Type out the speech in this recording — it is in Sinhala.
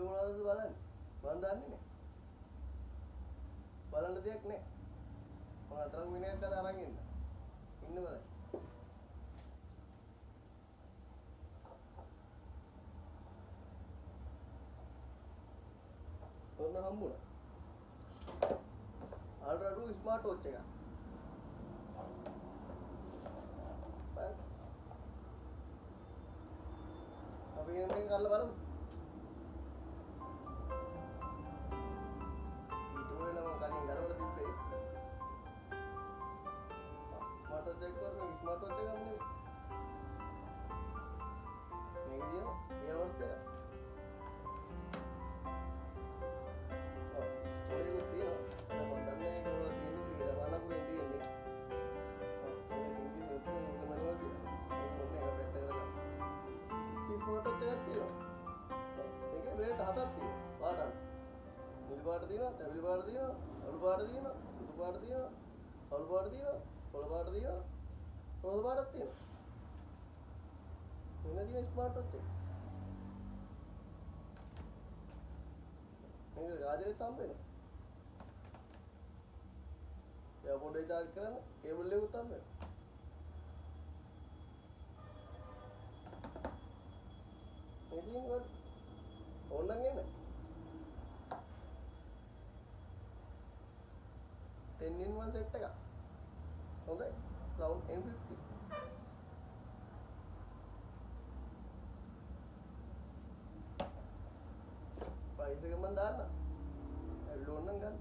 මොනවද බලන්නේ? මම දන්නේ නැහැ. බලන්න දෙයක් නැහැ. මම අතරක් විනයක් ගාලා අරන් ඉන්න බලන්න. ඔන්න හම්බුණා. Ultra 2 ස්මාර්ට් වොච් එක. අපි මේක කරලා බලමු. ඊට වෙනම කලින් ගලවලා තිබ්බේ. ස්මාර්ට් වොච් එක කරන්නේ ස්මාර්ට් වොච් එකක් නෙවෙයි. මේක දිනවා එයාවර්ත් එක. ෆෝටෝ එකක් තියෙනවා. ඒකේ වේට හතක් තියෙනවා. පාටක්. නිල් පාට තියෙනවා, තැඹිලි පාට තියෙනවා, අලු පාට තියෙනවා, සුදු පාට තියෙනවා, සල් පාට තියෙනවා, කොළ පාට තියෙනවා, රෝස පාටක් තියෙනවා. මෙන්න තියෙන ස්මාර්ට් වොච් එක. මේක ගාජරේ තම්බ වෙනවා. එයාපෝඩ් එක චාර්ජ් කරන්න කේබල් එකකුත් තම්බ වෙනවා. ඉතින් ඕනනම් එන්න 10-in-1 සෙට් එකක් හොඳයි Crown N50 ප්‍රයිස් එක මම දාන්නම් ඇවිල්ලා ඕනනම් ගන්න